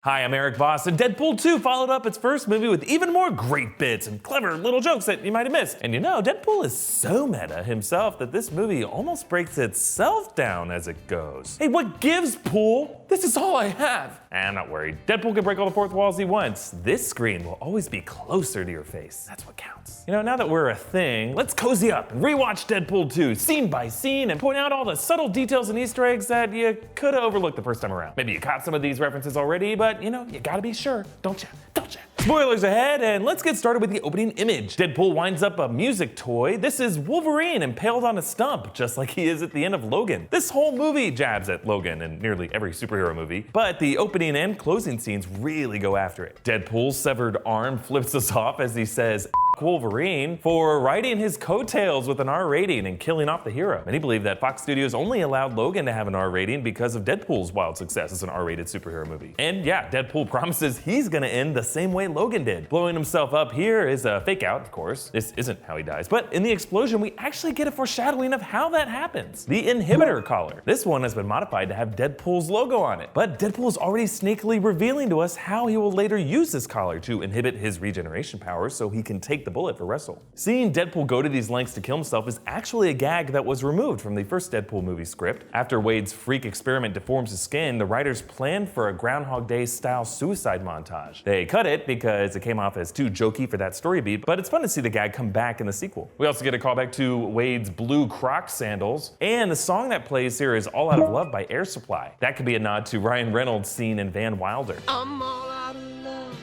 Hi, I'm Erik Voss, and Deadpool 2 followed up its first movie with even more great bits and clever little jokes that you might have missed. And you know, Deadpool is so meta himself that this movie almost breaks itself down as it goes. Hey, what gives, Pool? This is all I have. I'm not worried. Deadpool can break all the fourth walls he wants. This screen will always be closer to your face. That's what counts. You know, now that we're a thing, let's cozy up and rewatch Deadpool 2 scene by scene and point out all the subtle details and Easter eggs that you could have overlooked the first time around. Maybe you caught some of these references already, but you know, you gotta be sure, don't you? Don't you? Spoilers ahead, and let's get started with the opening image. Deadpool winds up a music toy. This is Wolverine impaled on a stump, just like he is at the end of Logan. This whole movie jabs at Logan in nearly every superhero movie, but the opening and closing scenes really go after it. Deadpool's severed arm flips us off as he says, Wolverine for riding his coattails with an R rating and killing off the hero. Many believe that Fox Studios only allowed Logan to have an R rating because of Deadpool's wild success as an R-rated superhero movie. And yeah, Deadpool promises he's gonna end the same way Logan did. Blowing himself up here is a fake out, of course. This isn't how he dies, but in the explosion, we actually get a foreshadowing of how that happens. The inhibitor collar. This one has been modified to have Deadpool's logo on it, but Deadpool's already sneakily revealing to us how he will later use this collar to inhibit his regeneration powers so he can take the bullet for wrestle. Seeing Deadpool go to these lengths to kill himself is actually a gag that was removed from the first Deadpool movie script. After Wade's freak experiment deforms his skin, the writers planned for a Groundhog Day style suicide montage. They cut it because it came off as too jokey for that story beat, but it's fun to see the gag come back in the sequel. We also get a callback to Wade's blue Crocs sandals, and the song that plays here is All Out of Love by Air Supply. That could be a nod to Ryan Reynolds' scene in Van Wilder. I'm all out of love.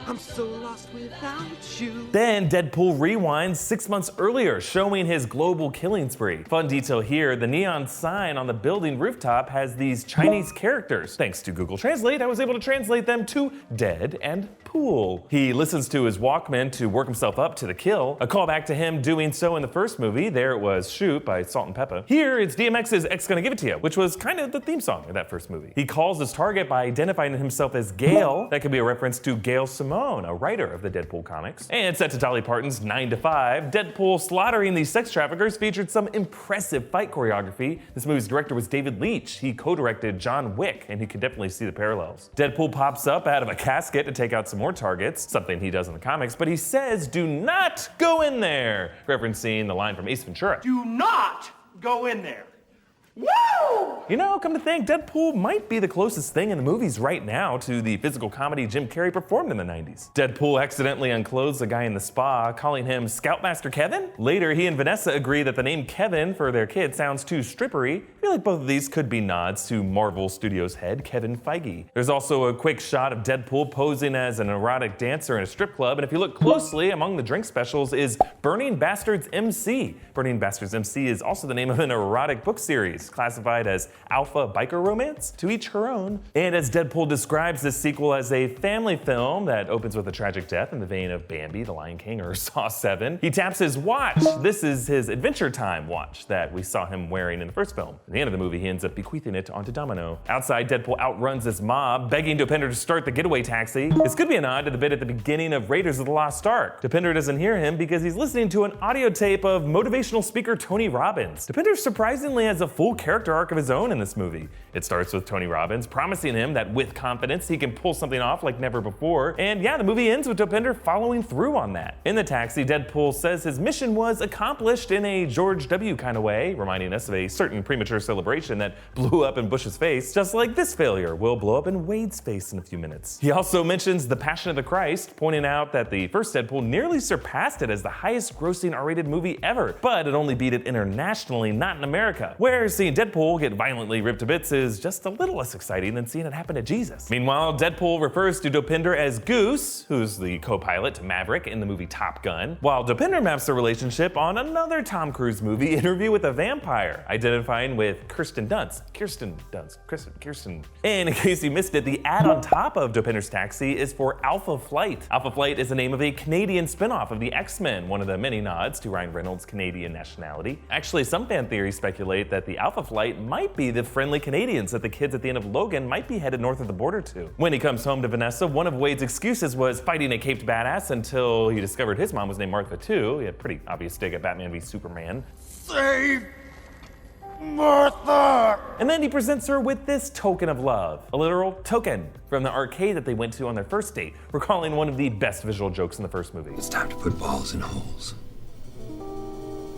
I'm so lost without you. Then Deadpool rewinds 6 months earlier, showing his global killing spree. Fun detail here, the neon sign on the building rooftop has these Chinese characters. Thanks to Google Translate, I was able to translate them to dead and pool. He listens to his Walkman to work himself up to the kill. A callback to him doing so in the first movie, There It Was Shoot by Salt and Pepper. Here it's DMX's X Gonna Give It To You, which was kind of the theme song of that first movie. He calls his target by identifying himself as Gail. That could be a reference to Gail Simone, a writer of the Deadpool comics. And set to Dolly Parton's 9 to 5, Deadpool slaughtering these sex traffickers featured some impressive fight choreography. This movie's director was David Leitch. He co-directed John Wick, and you can definitely see the parallels. Deadpool pops up out of a casket to take out some more targets, something he does in the comics, but he says, "Do not go in there," referencing the line from Ace Ventura. Do not go in there. Woo! You know, come to think, Deadpool might be the closest thing in the movies right now to the physical comedy Jim Carrey performed in the 90s. Deadpool accidentally unclothes a guy in the spa, calling him Scoutmaster Kevin. Later, he and Vanessa agree that the name Kevin for their kid sounds too strippery. I feel like both of these could be nods to Marvel Studios head Kevin Feige. There's also a quick shot of Deadpool posing as an erotic dancer in a strip club, and if you look closely, among the drink specials is Burning Bastards MC. Burning Bastards MC is also the name of an erotic book series, classified as alpha biker romance, to each her own. And as Deadpool describes this sequel as a family film that opens with a tragic death in the vein of Bambi, The Lion King, or Saw 7, he taps his watch. This is his Adventure Time watch that we saw him wearing in the first film. At the end of the movie, he ends up bequeathing it onto Domino. Outside, Deadpool outruns this mob, begging Dopinder to start the getaway taxi. This could be a nod to the bit at the beginning of Raiders of the Lost Ark. Dopinder doesn't hear him because he's listening to an audio tape of motivational speaker Tony Robbins. Dopinder surprisingly has a full character arc of his own in this movie. It starts with Tony Robbins promising him that with confidence he can pull something off like never before, and yeah, the movie ends with Dopinder following through on that. In the taxi, Deadpool says his mission was accomplished in a George W. kind of way, reminding us of a certain premature celebration that blew up in Bush's face, just like this failure will blow up in Wade's face in a few minutes. He also mentions The Passion of the Christ, pointing out that the first Deadpool nearly surpassed it as the highest grossing R-rated movie ever, but it only beat it internationally, not in America, where seeing Deadpool get violently ripped to bits is just a little less exciting than seeing it happen to Jesus. Meanwhile, Deadpool refers to Dopinder as Goose, who's the co-pilot to Maverick in the movie Top Gun, while Dopinder maps their relationship on another Tom Cruise movie, Interview with a Vampire, identifying with Kirsten Dunst. And in case you missed it, the ad on top of Dopinder's taxi is for Alpha Flight. Alpha Flight is the name of a Canadian spin-off of the X-Men, one of the many nods to Ryan Reynolds' Canadian nationality. Actually, some fan theories speculate that the Alpha Flight might be the friendly Canadians that the kids at the end of Logan might be headed north of the border to. When he comes home to Vanessa, one of Wade's excuses was fighting a caped badass until he discovered his mom was named Martha too. He had a pretty obvious dig at Batman v Superman. Save Martha! And then he presents her with this token of love, a literal token from the arcade that they went to on their first date, recalling one of the best visual jokes in the first movie. It's time to put balls in holes.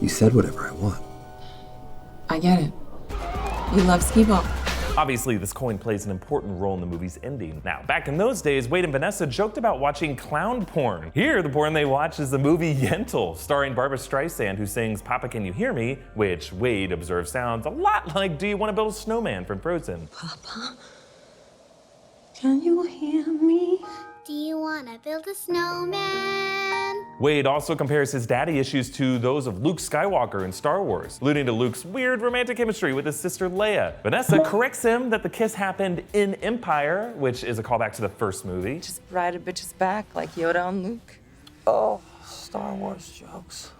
You said whatever I want. I get it. You love skee ball. Obviously, this coin plays an important role in the movie's ending. Now, back in those days, Wade and Vanessa joked about watching clown porn. Here, the porn they watch is the movie Yentl, starring Barbra Streisand, who sings Papa Can You Hear Me, which Wade observes sounds a lot like Do You Want to Build a Snowman from Frozen. Papa, can you hear me? Do you want to build a snowman? Wade also compares his daddy issues to those of Luke Skywalker in Star Wars, alluding to Luke's weird romantic chemistry with his sister Leia. Vanessa corrects him that the kiss happened in Empire, which is a callback to the first movie. Just ride a bitch's back like Yoda on Luke. Oh, Star Wars jokes.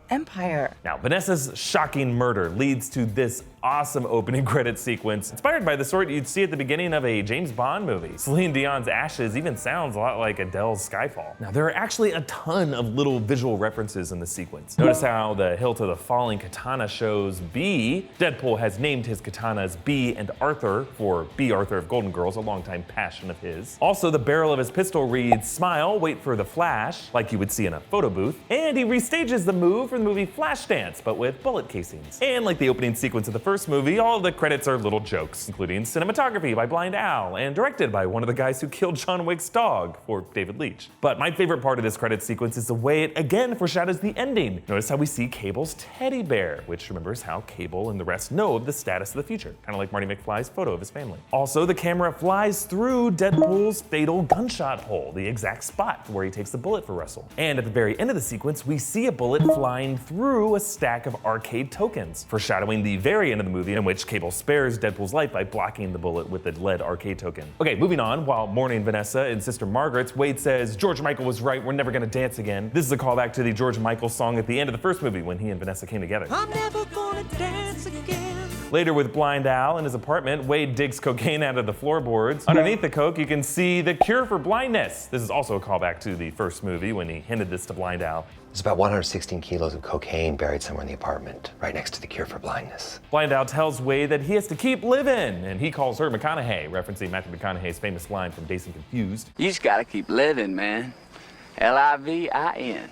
Empire. Now, Vanessa's shocking murder leads to this awesome opening credit sequence, inspired by the sort you'd see at the beginning of a James Bond movie. Celine Dion's Ashes even sounds a lot like Adele's Skyfall. Now, there are actually a ton of little visual references in this sequence. Notice how the hilt of the falling katana shows B. Deadpool has named his katanas B and Arthur for B. Arthur of Golden Girls, a longtime passion of his. Also, the barrel of his pistol reads, "Smile, wait for the flash," like you would see in a photo booth. And he restages the move from the movie Flashdance, but with bullet casings. And like the opening sequence of the first movie, all the credits are little jokes, including cinematography by Blind Owl and directed by one of the guys who killed John Wick's dog, for David Leitch. But my favorite part of this credit sequence is the way it again foreshadows the ending. Notice how we see Cable's teddy bear, which remembers how Cable and the rest know of the status of the future, kind of like Marty McFly's photo of his family. Also, the camera flies through Deadpool's fatal gunshot hole, the exact spot where he takes the bullet for Russell. And at the very end of the sequence, we see a bullet flying through a stack of arcade tokens, foreshadowing the very end of the movie in which Cable spares Deadpool's life by blocking the bullet with the lead arcade token. Okay, moving on, while mourning Vanessa and Sister Margaret's, Wade says, "George Michael was right, we're never gonna dance again." This is a callback to the George Michael song at the end of the first movie when he and Vanessa came together. I'm never gonna dance again. Later with Blind Al in his apartment, Wade digs cocaine out of the floorboards. Underneath the coke, you can see the cure for blindness. This is also a callback to the first movie when he hinted this to Blind Al. There's about 116 kilos of cocaine buried somewhere in the apartment, right next to the cure for blindness. Blind Al tells Wade that he has to keep living, and he calls her McConaughey, referencing Matthew McConaughey's famous line from Dazed and Confused. You just gotta keep living, man. Livin.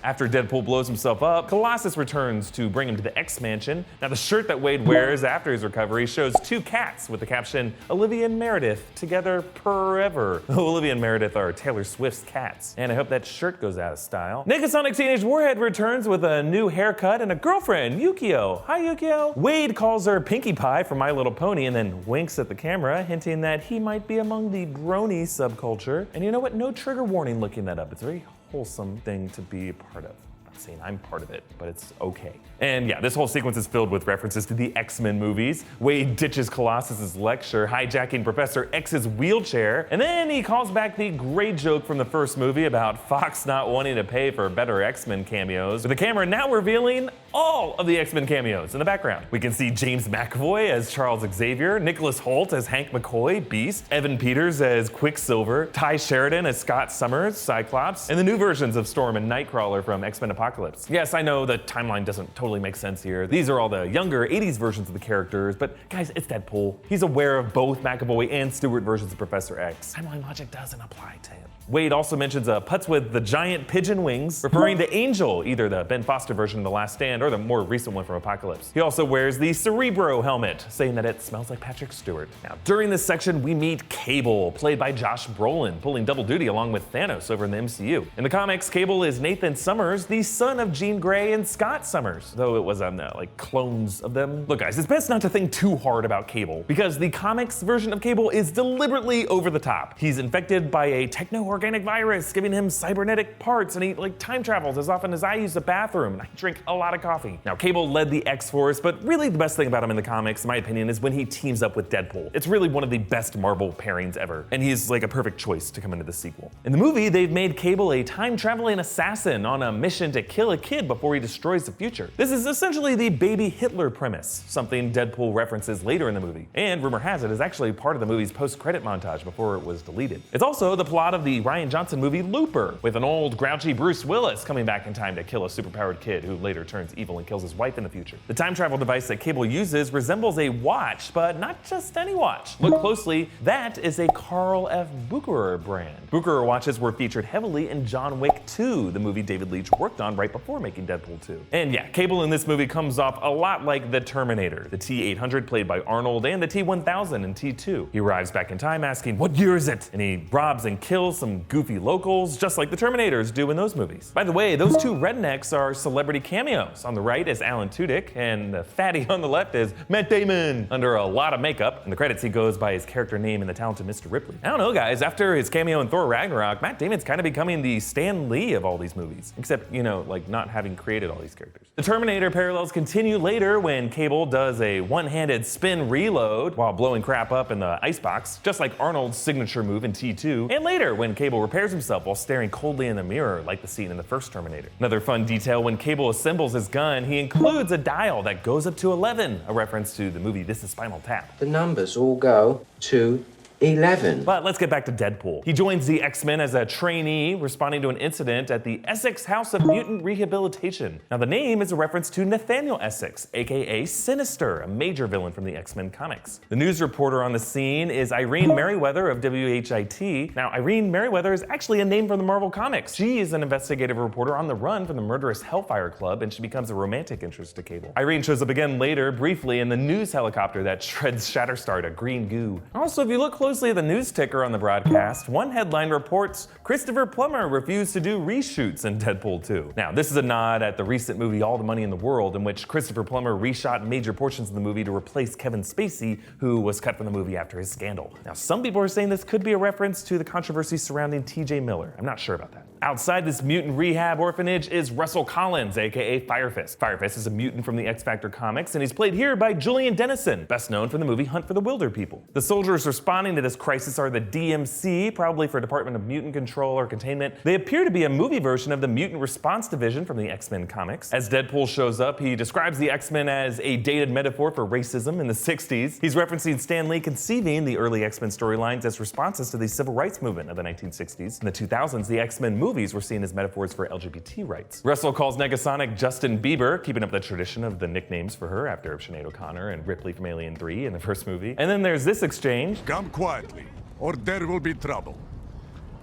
After Deadpool blows himself up, Colossus returns to bring him to the X-Mansion. Now, the shirt that Wade wears after his recovery shows two cats with the caption, "Olivia and Meredith, together forever." Olivia and Meredith are Taylor Swift's cats, and I hope that shirt goes out of style. Negasonic Teenage Warhead returns with a new haircut and a girlfriend, Yukio. Hi, Yukio. Wade calls her Pinkie Pie from My Little Pony and then winks at the camera, hinting that he might be among the brony subculture. And you know what? No trigger warning looking that up. It's very wholesome thing to be a part of. I'm not saying I'm part of it, but it's okay. And yeah, this whole sequence is filled with references to the X-Men movies. Wade ditches Colossus's lecture, hijacking Professor X's wheelchair, and then he calls back the great joke from the first movie about Fox not wanting to pay for better X-Men cameos, with the camera now revealing all of the X-Men cameos in the background. We can see James McAvoy as Charles Xavier, Nicholas Hoult as Hank McCoy, Beast, Evan Peters as Quicksilver, Ty Sheridan as Scott Summers, Cyclops, and the new versions of Storm and Nightcrawler from X-Men Apocalypse. Yes, I know the timeline doesn't totally make sense here. These are all the younger 80s versions of the characters, but guys, it's Deadpool. He's aware of both McAvoy and Stewart versions of Professor X. Timeline logic doesn't apply to him. Wade also mentions a putz with the giant pigeon wings, referring to Angel, either the Ben Foster version of The Last Stand or the more recent one from Apocalypse. He also wears the Cerebro helmet, saying that it smells like Patrick Stewart. Now, during this section, we meet Cable, played by Josh Brolin, pulling double duty along with Thanos over in the MCU. In the comics, Cable is Nathan Summers, the son of Jean Grey and Scott Summers, though it was like clones of them. Look guys, it's best not to think too hard about Cable, because the comics version of Cable is deliberately over the top. He's infected by a techno-organic virus, giving him cybernetic parts, and he time travels as often as I use the bathroom, and I drink a lot of coffee. Now, Cable led the X-Force, but really the best thing about him in the comics, in my opinion, is when he teams up with Deadpool. It's really one of the best Marvel pairings ever, and he's like a perfect choice to come into the sequel. In the movie, they've made Cable a time-traveling assassin on a mission to kill a kid before he destroys the future. This is essentially the baby Hitler premise, something Deadpool references later in the movie, and rumor has it is actually part of the movie's post-credit montage before it was deleted. It's also the plot of the Ryan Johnson movie Looper, with an old grouchy Bruce Willis coming back in time to kill a superpowered kid who later turns evil. evil and kills his wife in the future. The time travel device that Cable uses resembles a watch, but not just any watch. Look closely, that is a Carl F. Bucherer brand. Bucherer watches were featured heavily in John Wick 2, the movie David Leitch worked on right before making Deadpool 2. And yeah, Cable in this movie comes off a lot like the Terminator, the T-800 played by Arnold and the T-1000 in T2. He arrives back in time asking, "What year is it?" And he robs and kills some goofy locals, just like the Terminators do in those movies. By the way, those two rednecks are celebrity cameos. On the right is Alan Tudyk, and the fatty on the left is Matt Damon, under a lot of makeup. In the credits, he goes by his character name in The Talented Mr. Ripley. I don't know, guys, after his cameo in Thor Ragnarok, Matt Damon's kind of becoming the Stan Lee of all these movies. Except, you know, like not having created all these characters. The Terminator parallels continue later when Cable does a one-handed spin reload while blowing crap up in the Icebox, just like Arnold's signature move in T2, and later when Cable repairs himself while staring coldly in the mirror like the scene in the first Terminator. Another fun detail, when Cable assembles his gun, he includes a dial that goes up to 11, a reference to the movie This Is Spinal Tap. The numbers all go to 11. But let's get back to Deadpool. He joins the X-Men as a trainee, responding to an incident at the Essex House of Mutant Rehabilitation. Now the name is a reference to Nathaniel Essex, aka Sinister, a major villain from the X-Men comics. The news reporter on the scene is Irene Merriweather of WHIT. Now Irene Merriweather is actually a name from the Marvel Comics. She is an investigative reporter on the run from the murderous Hellfire Club, and she becomes a romantic interest to Cable. Irene shows up again later, briefly, in the news helicopter that shreds Shatterstar to green goo. Also, if you look closely at the news ticker on the broadcast, one headline reports Christopher Plummer refused to do reshoots in Deadpool 2. Now, this is a nod at the recent movie All the Money in the World, in which Christopher Plummer reshot major portions of the movie to replace Kevin Spacey, who was cut from the movie after his scandal. Now, some people are saying this could be a reference to the controversy surrounding TJ Miller. I'm not sure about that. Outside this mutant rehab orphanage is Russell Collins, aka Firefist. Firefist is a mutant from the X Factor comics, and he's played here by Julian Dennison, best known from the movie Hunt for the Wilder People. The soldiers responding to this crisis are the DMC, probably for Department of Mutant Control or Containment. They appear to be a movie version of the Mutant Response Division from the X-Men comics. As Deadpool shows up, he describes the X-Men as a dated metaphor for racism in the 60s. He's referencing Stan Lee conceiving the early X-Men storylines as responses to the civil rights movement of the 1960s. In the 2000s, the X-Men movies were seen as metaphors for LGBT rights. Russell calls Negasonic Justin Bieber, keeping up the tradition of the nicknames for her after Sinead O'Connor and Ripley from Alien 3 in the first movie. And then there's this exchange. Come quietly, or there will be trouble.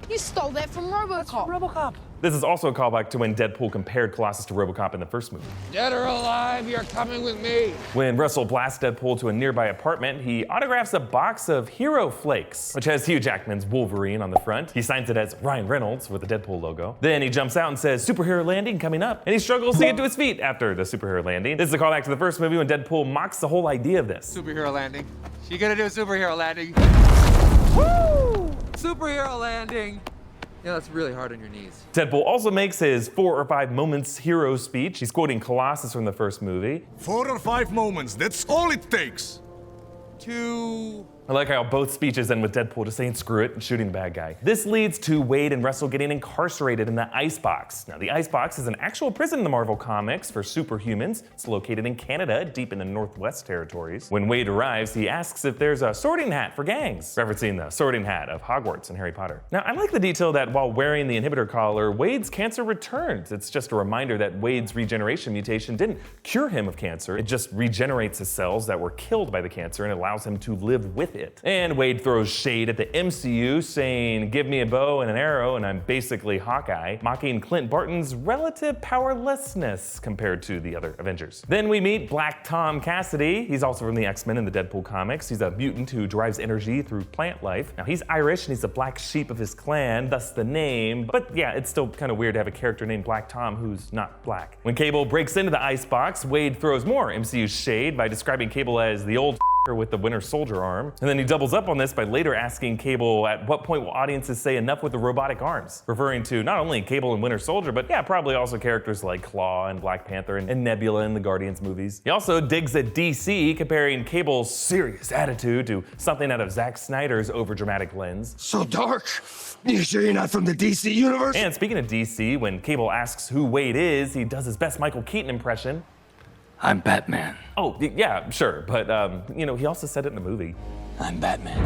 You stole that from RoboCop. This is also a callback to when Deadpool compared Colossus to RoboCop in the first movie. Dead or alive, you're coming with me. When Russell blasts Deadpool to a nearby apartment, he autographs a box of Hero Flakes, which has Hugh Jackman's Wolverine on the front. He signs it as Ryan Reynolds with the Deadpool logo. Then he jumps out and says, "Superhero landing coming up," and he struggles to get to his feet after the superhero landing. This is a callback to the first movie when Deadpool mocks the whole idea of this. Superhero landing. You gonna do a superhero landing? Woo! Superhero landing. Yeah, that's really hard on your knees. Deadpool also makes his 4 or 5 moments hero speech. He's quoting Colossus from the first movie. 4 or 5 moments, that's all it takes. I like how both speeches end with Deadpool just saying screw it and shooting the bad guy. This leads to Wade and Russell getting incarcerated in the Icebox. Now, the Icebox is an actual prison in the Marvel Comics for superhumans. It's located in Canada, deep in the Northwest Territories. When Wade arrives, he asks if there's a sorting hat for gangs, referencing the sorting hat of Hogwarts and Harry Potter. Now, I like the detail that while wearing the inhibitor collar, Wade's cancer returns. It's just a reminder that Wade's regeneration mutation didn't cure him of cancer. It just regenerates his cells that were killed by the cancer and allows him to live with it. And Wade throws shade at the MCU, saying, "Give me a bow and an arrow and I'm basically Hawkeye," mocking Clint Barton's relative powerlessness compared to the other Avengers. Then we meet Black Tom Cassidy. He's also from the X-Men and the Deadpool comics. He's a mutant who derives energy through plant life. Now, he's Irish and he's the black sheep of his clan, thus the name. But yeah, it's still kind of weird to have a character named Black Tom who's not black. When Cable breaks into the Icebox, Wade throws more MCU shade by describing Cable as the old with the Winter Soldier arm. And then he doubles up on this by later asking Cable at what point will audiences say enough with the robotic arms, referring to not only Cable and Winter Soldier, but yeah, probably also characters like Claw and Black Panther and Nebula in the Guardians movies. He also digs at DC, comparing Cable's serious attitude to something out of Zack Snyder's overdramatic lens. So dark. You sure you're not from the DC universe? And speaking of DC, when Cable asks who Wade is, he does his best Michael Keaton impression. I'm Batman. Oh, yeah, sure, but you know, he also said it in the movie. I'm Batman.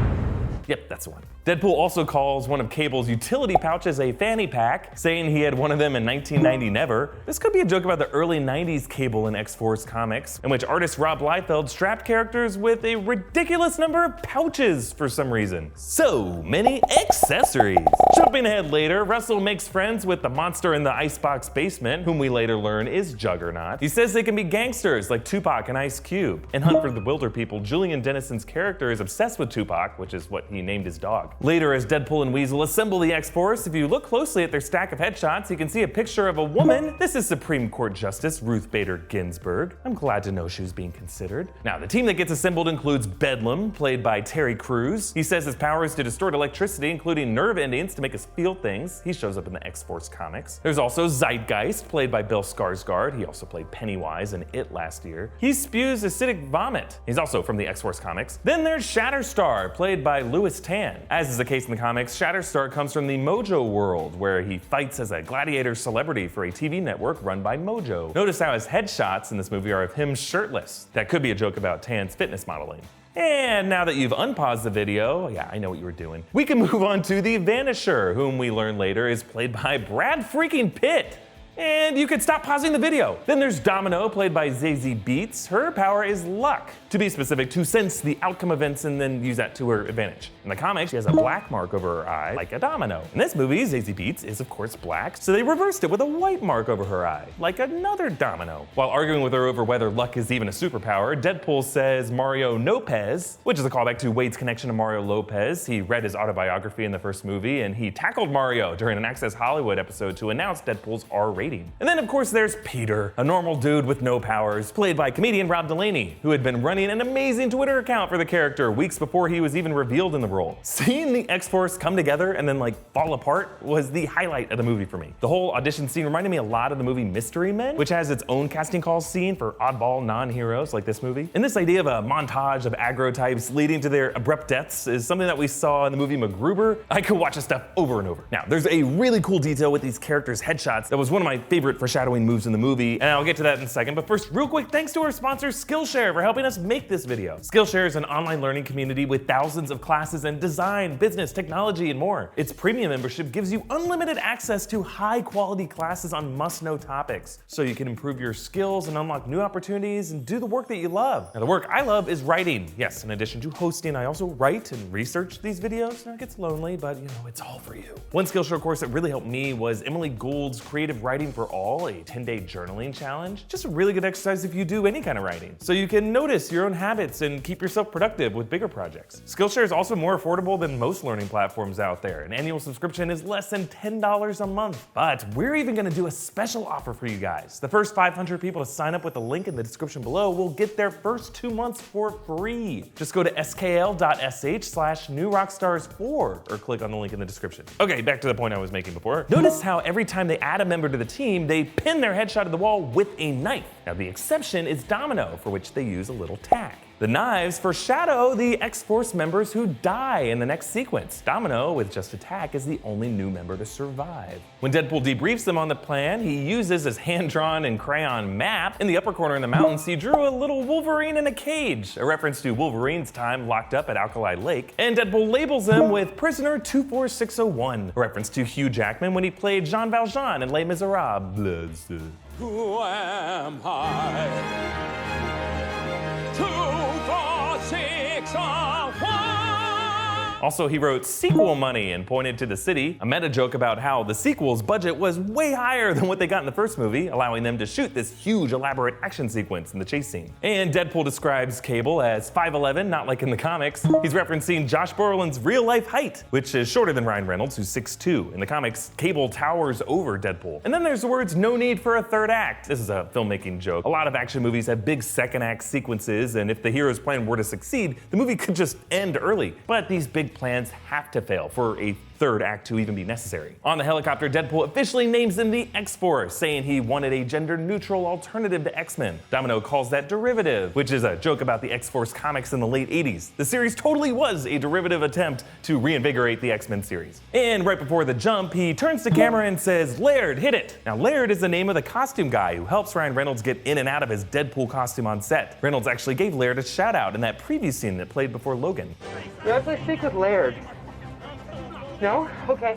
Yep, that's the one. Deadpool also calls one of Cable's utility pouches a fanny pack, saying he had one of them in 1990 never. This could be a joke about the early 90s Cable and X-Force comics, in which artist Rob Liefeld strapped characters with a ridiculous number of pouches for some reason. So many accessories. Jumping ahead later, Russell makes friends with the monster in the Icebox basement, whom we later learn is Juggernaut. He says they can be gangsters like Tupac and Ice Cube. In Hunt for the Wilder People, Julian Dennison's character is obsessed with Tupac, which is what he named his dog. Later, as Deadpool and Weasel assemble the X-Force, if you look closely at their stack of headshots, you can see a picture of a woman. This is Supreme Court Justice Ruth Bader Ginsburg. I'm glad to know she was being considered. Now, the team that gets assembled includes Bedlam, played by Terry Crews. He says his power is to distort electricity, including nerve endings, to make us feel things. He shows up in the X-Force comics. There's also Zeitgeist, played by Bill Skarsgård. He also played Pennywise in It last year. He spews acidic vomit. He's also from the X-Force comics. Then there's Shatterstar, played by Louis Tan. As is the case in the comics, Shatterstar comes from the Mojo world, where he fights as a gladiator celebrity for a TV network run by Mojo. Notice how his headshots in this movie are of him shirtless. That could be a joke about Tan's fitness modeling. And now that you've unpaused the video, yeah, I know what you were doing, we can move on to the Vanisher, whom we learn later is played by Brad freaking Pitt. And you could stop pausing the video. Then there's Domino, played by Zazie Beetz. Her power is luck. To be specific, to sense the outcome events and then use that to her advantage. In the comics, she has a black mark over her eye, like a domino. In this movie, Zazie Beetz is of course black, so they reversed it with a white mark over her eye, like another domino. While arguing with her over whether luck is even a superpower, Deadpool says Mario Lopez, which is a callback to Wade's connection to Mario Lopez. He read his autobiography in the first movie, and he tackled Mario during an Access Hollywood episode to announce Deadpool's R rating. And then of course there's Peter, a normal dude with no powers, played by comedian Rob Delaney, who had been running an amazing Twitter account for the character weeks before he was even revealed in the role. Seeing the X-Force come together and then fall apart was the highlight of the movie for me. The whole audition scene reminded me a lot of the movie Mystery Men, which has its own casting call scene for oddball non-heroes like this movie. And this idea of a montage of aggro types leading to their abrupt deaths is something that we saw in the movie MacGruber. I could watch this stuff over and over. Now, there's a really cool detail with these characters' headshots that was one of my favorite foreshadowing moves in the movie, and I'll get to that in a second. But first, real quick, thanks to our sponsor Skillshare for helping us make this video. Skillshare is an online learning community with thousands of classes in design, business, technology, and more. Its premium membership gives you unlimited access to high-quality classes on must-know topics, so you can improve your skills and unlock new opportunities and do the work that you love. Now, the work I love is writing. Yes, in addition to hosting, I also write and research these videos. Now, it gets lonely, but it's all for you. One Skillshare course that really helped me was Emily Gould's Creative Writing for All, a 10-day journaling challenge. Just a really good exercise if you do any kind of writing, so you can notice your own habits and keep yourself productive with bigger projects. Skillshare is also more affordable than most learning platforms out there. An annual subscription is less than $10 a month. But we're even gonna do a special offer for you guys. The first 500 people to sign up with the link in the description below will get their first 2 months for free. Just go to skl.sh/newrockstars4 or click on the link in the description. Okay, back to the point I was making before. Notice how every time they add a member to the team, they pin their headshot to the wall with a knife. Now, the exception is Domino, for which they use a little tack. The knives foreshadow the X-Force members who die in the next sequence. Domino, with just a tack, is the only new member to survive. When Deadpool debriefs them on the plan, he uses his hand-drawn and crayon map. In the upper corner in the mountains, he drew a little Wolverine in a cage, a reference to Wolverine's time locked up at Alkali Lake. And Deadpool labels him with Prisoner 24601, a reference to Hugh Jackman when he played Jean Valjean in Les Miserables. Who am I? 2, 4, 6, 1. Also, he wrote sequel money and pointed to the city, a meta joke about how the sequel's budget was way higher than what they got in the first movie, allowing them to shoot this huge elaborate action sequence in the chase scene. And Deadpool describes Cable as 5'11", not like in the comics. He's referencing Josh Brolin's real life height, which is shorter than Ryan Reynolds, who's 6'2". In the comics, Cable towers over Deadpool. And then there's the words "no need for a third act." This is a filmmaking joke. A lot of action movies have big second act sequences, and if the hero's plan were to succeed, the movie could just end early. But these big plans have to fail for a third act to even be necessary. On the helicopter, Deadpool officially names them the X-Force, saying he wanted a gender-neutral alternative to X-Men. Domino calls that derivative, which is a joke about the X-Force comics in the late 80s. The series totally was a derivative attempt to reinvigorate the X-Men series. And right before the jump, he turns to camera and says, "Laird, hit it!" Now, Laird is the name of the costume guy who helps Ryan Reynolds get in and out of his Deadpool costume on set. Reynolds actually gave Laird a shout-out in that preview scene that played before Logan. You actually speak with Laird. No? Okay.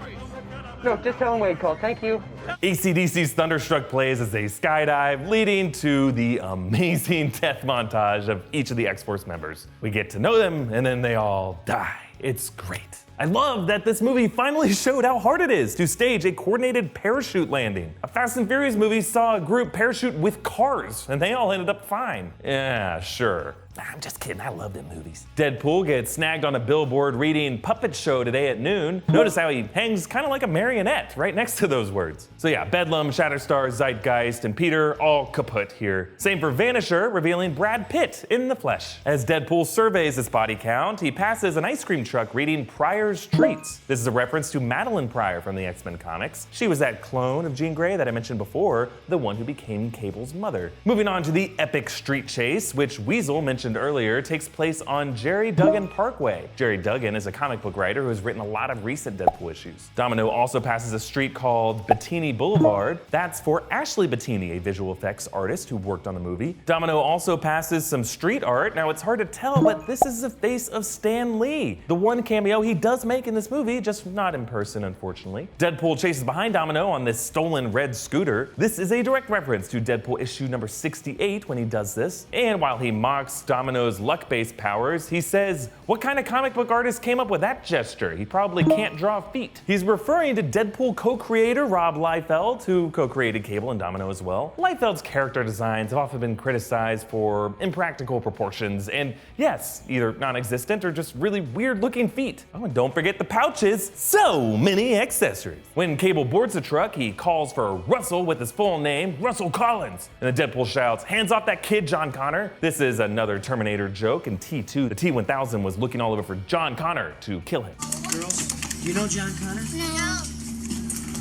No, just tell him Wade called. Thank you. AC/DC's Thunderstruck plays as they skydive, leading to the amazing death montage of each of the X-Force members. We get to know them, and then they all die. It's great. I love that this movie finally showed how hard it is to stage a coordinated parachute landing. A Fast and Furious movie saw a group parachute with cars, and they all ended up fine. Yeah, sure. I'm just kidding, I love them movies. Deadpool gets snagged on a billboard reading Puppet Show today at noon. Notice how he hangs kind of like a marionette right next to those words. So yeah, Bedlam, Shatterstar, Zeitgeist, and Peter all kaput here. Same for Vanisher, revealing Brad Pitt in the flesh. As Deadpool surveys his body count, he passes an ice cream truck reading Pryor's Treats. This is a reference to Madeline Pryor from the X-Men comics. She was that clone of Jean Grey that I mentioned before, the one who became Cable's mother. Moving on to the epic street chase, which Weasel mentioned earlier, takes place on Jerry Duggan Parkway. Jerry Duggan is a comic book writer who has written a lot of recent Deadpool issues. Domino also passes a street called Bettini Boulevard. That's for Ashley Bettini, a visual effects artist who worked on the movie. Domino also passes some street art. Now it's hard to tell, but this is the face of Stan Lee, the one cameo he does make in this movie, just not in person, unfortunately. Deadpool chases behind Domino on this stolen red scooter. This is a direct reference to Deadpool issue number 68 when he does this. And while he mocks Domino's luck-based powers, he says, "What kind of comic book artist came up with that gesture? He probably can't draw feet." He's referring to Deadpool co-creator Rob Liefeld, who co-created Cable and Domino as well. Liefeld's character designs have often been criticized for impractical proportions and, yes, either non-existent or just really weird-looking feet. Oh, and don't forget the pouches. So many accessories. When Cable boards the truck, he calls for Russell with his full name, Russell Collins. And the Deadpool shouts, "Hands off that kid, John Connor." This is another Terminator joke. In T2, the T-1000 was looking all over for John Connor to kill him. Girls, you know John Connor? No.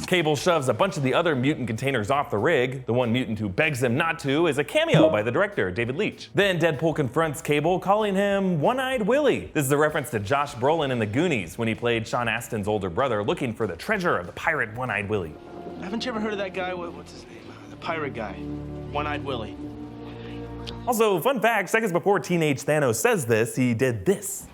Cable shoves a bunch of the other mutant containers off the rig. The one mutant who begs him not to is a cameo by the director, David Leitch. Then Deadpool confronts Cable, calling him One-Eyed Willie. This is a reference to Josh Brolin in The Goonies when he played Sean Astin's older brother looking for the treasure of the pirate One-Eyed Willie. Haven't you ever heard of that guy? What's his name? The pirate guy. One-Eyed Willie. Also, fun fact, seconds before Teenage Thanos says this, he did this.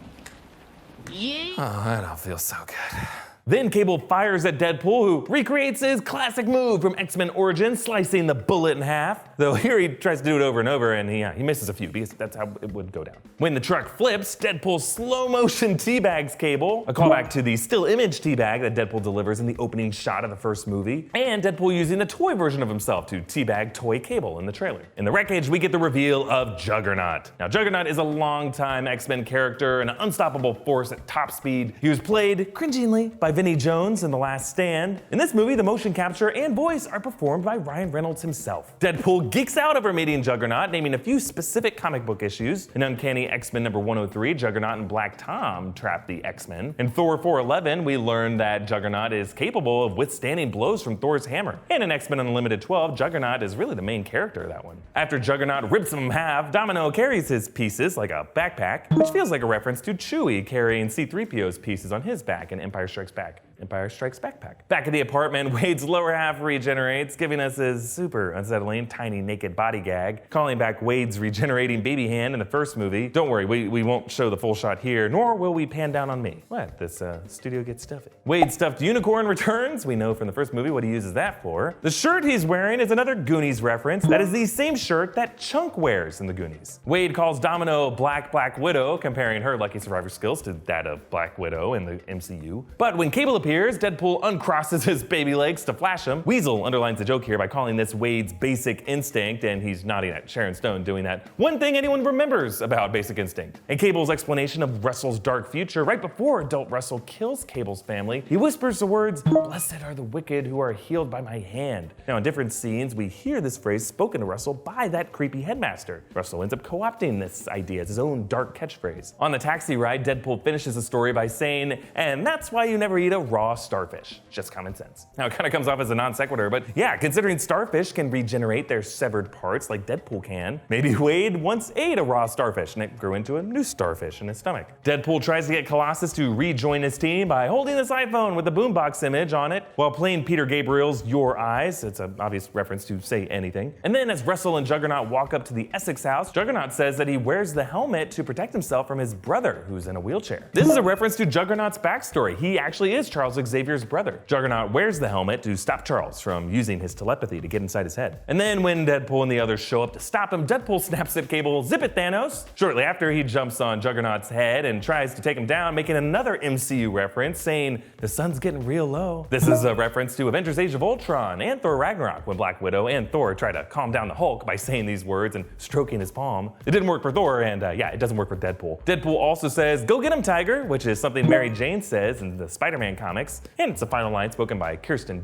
Yeah. Oh, I don't feel so good. Then Cable fires at Deadpool, who recreates his classic move from X-Men Origins, slicing the bullet in half. Though here he tries to do it over and over, and he misses a few, because that's how it would go down. When the truck flips, Deadpool slow-motion teabags Cable, a callback to the still image teabag that Deadpool delivers in the opening shot of the first movie, and Deadpool using a toy version of himself to teabag toy Cable in the trailer. In the wreckage, we get the reveal of Juggernaut. Now, Juggernaut is a longtime X-Men character, an unstoppable force at top speed. He was played, cringingly, by Vinnie Jones in The Last Stand. In this movie, the motion capture and voice are performed by Ryan Reynolds himself. Deadpool geeks out over meeting Juggernaut, naming a few specific comic book issues. In Uncanny X-Men number 103, Juggernaut and Black Tom trap the X-Men. In Thor 411, we learn that Juggernaut is capable of withstanding blows from Thor's hammer. And in X-Men Unlimited 12, Juggernaut is really the main character of that one. After Juggernaut rips him in half, Domino carries his pieces like a backpack, which feels like a reference to Chewie carrying C-3PO's pieces on his back in Empire Strikes Back. Empire Strikes Backpack. Back at the apartment, Wade's lower half regenerates, giving us his super unsettling tiny naked body gag, calling back Wade's regenerating baby hand in the first movie. Don't worry, we won't show the full shot here, nor will we pan down on me. What? This studio gets stuffy. Wade's stuffed unicorn returns. We know from the first movie what he uses that for. The shirt he's wearing is another Goonies reference. That is the same shirt that Chunk wears in the Goonies. Wade calls Domino Black Widow, comparing her lucky survivor skills to that of Black Widow in the MCU. But when Cable appears, Deadpool uncrosses his baby legs to flash him. Weasel underlines the joke here by calling this Wade's basic instinct, and he's nodding at Sharon Stone doing that one thing anyone remembers about Basic Instinct. In Cable's explanation of Russell's dark future, right before adult Russell kills Cable's family, he whispers the words, "Blessed are the wicked who are healed by my hand." Now in different scenes, we hear this phrase spoken to Russell by that creepy headmaster. Russell ends up co-opting this idea as his own dark catchphrase. On the taxi ride, Deadpool finishes the story by saying, "And that's why you never eat a raw starfish." Just common sense. Now it kind of comes off as a non sequitur, but yeah, considering starfish can regenerate their severed parts like Deadpool can, maybe Wade once ate a raw starfish and it grew into a new starfish in his stomach. Deadpool tries to get Colossus to rejoin his team by holding this iPhone with the boombox image on it while playing Peter Gabriel's Your Eyes. It's an obvious reference to Say Anything. And then as Russell and Juggernaut walk up to the Essex House, Juggernaut says that he wears the helmet to protect himself from his brother who's in a wheelchair. This is a reference to Juggernaut's backstory. He actually is Charles Charles Xavier's brother. Juggernaut wears the helmet to stop Charles from using his telepathy to get inside his head. And then when Deadpool and the others show up to stop him, Deadpool snaps at Cable, "Zip it, Thanos!" Shortly after, he jumps on Juggernaut's head and tries to take him down, making another MCU reference, saying, "The sun's getting real low." This is a reference to Avengers Age of Ultron and Thor Ragnarok, when Black Widow and Thor try to calm down the Hulk by saying these words and stroking his palm. It didn't work for Thor, and yeah, it doesn't work for Deadpool. Deadpool also says, "Go get him, Tiger," which is something Mary Jane says in the Spider-Man comics, and it's a final line spoken by Kirsten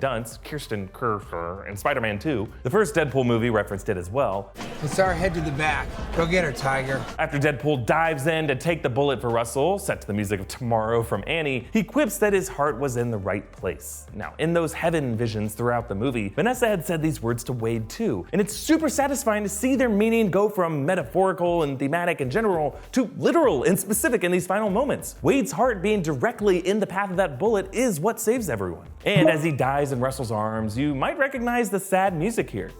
Kerr in Spider-Man 2. The first Deadpool movie referenced it as well. Let's our head to the back. Go get her, Tiger. After Deadpool dives in to take the bullet for Russell, set to the music of Tomorrow from Annie, he quips that his heart was in the right place. Now, in those heaven visions throughout the movie, Vanessa had said these words to Wade too, and it's super satisfying to see their meaning go from metaphorical and thematic in general to literal and specific in these final moments. Wade's heart being directly in the path of that bullet is what saves everyone. And as he dies in Russell's arms, you might recognize the sad music here.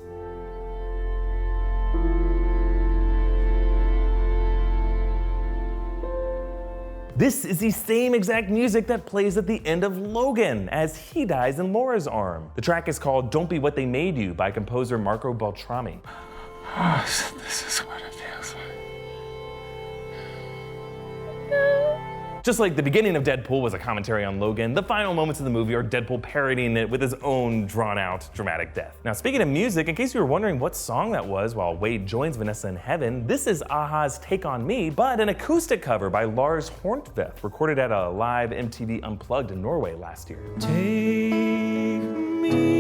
This is the same exact music that plays at the end of Logan as he dies in Laura's arm. The track is called "Don't Be What They Made You" by composer Marco Beltrami. This is what it feels like. Just like the beginning of Deadpool was a commentary on Logan, the final moments of the movie are Deadpool parodying it with his own drawn-out dramatic death. Now, speaking of music, in case you were wondering what song that was while Wade joins Vanessa in heaven, this is a-ha's "Take On Me," but an acoustic cover by Lars Horntveth, recorded at a live MTV Unplugged in Norway last year. Take me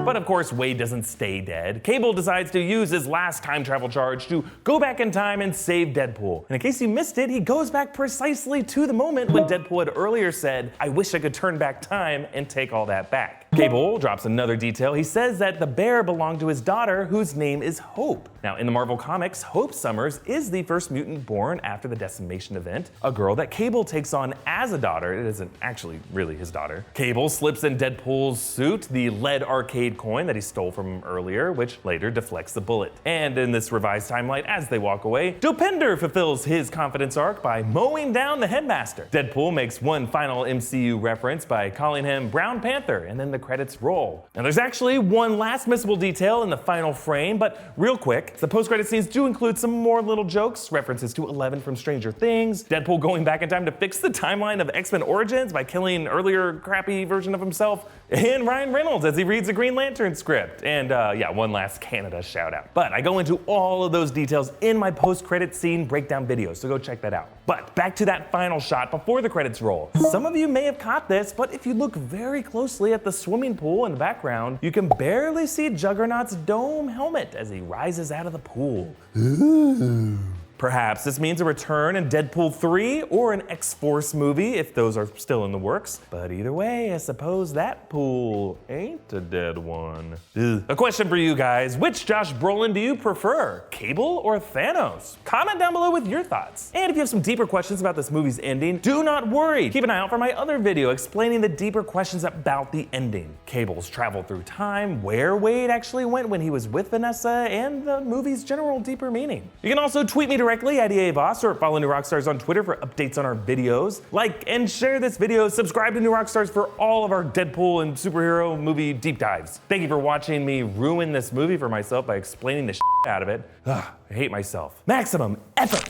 But of course, Wade doesn't stay dead. Cable decides to use his last time travel charge to go back in time and save Deadpool. And in case you missed it, he goes back precisely to the moment when Deadpool had earlier said, "I wish I could turn back time and take all that back." Cable drops another detail. He says that the bear belonged to his daughter, whose name is Hope. Now, in the Marvel Comics, Hope Summers is the first mutant born after the decimation event, a girl that Cable takes on as a daughter. It isn't actually really his daughter. Cable slips in Deadpool's suit the lead arcade coin that he stole from him earlier, which later deflects the bullet. And in this revised timeline, as they walk away, Dopinder fulfills his confidence arc by mowing down the headmaster. Deadpool makes one final MCU reference by calling him Brown Panther, and then the credits roll. Now there's actually one last missable detail in the final frame, but real quick, the post-credit scenes do include some more little jokes, references to Eleven from Stranger Things, Deadpool going back in time to fix the timeline of X-Men Origins by killing an earlier crappy version of himself, and Ryan Reynolds as he reads a Green Lantern script, and yeah, one last Canada shout out. But I go into all of those details in my post-credit scene breakdown video, so go check that out. But back to that final shot before the credits roll. Some of you may have caught this, but if you look very closely at the swimming pool in the background, you can barely see Juggernaut's dome helmet as he rises out of the pool. Ooh. Perhaps this means a return in Deadpool 3 or an X-Force movie if those are still in the works. But either way, I suppose that pool ain't a dead one. Ugh. A question for you guys. Which Josh Brolin do you prefer? Cable or Thanos? Comment down below with your thoughts. And if you have some deeper questions about this movie's ending, do not worry. Keep an eye out for my other video explaining the deeper questions about the ending. Cable's travel through time, where Wade actually went when he was with Vanessa, and the movie's general deeper meaning. You can also tweet me directly at Erik Voss or follow New Rockstars on Twitter for updates on our videos. Like and share this video, subscribe to New Rockstars for all of our Deadpool and superhero movie deep dives. Thank you for watching me ruin this movie for myself by explaining the shit out of it. Ugh, I hate myself. Maximum effort!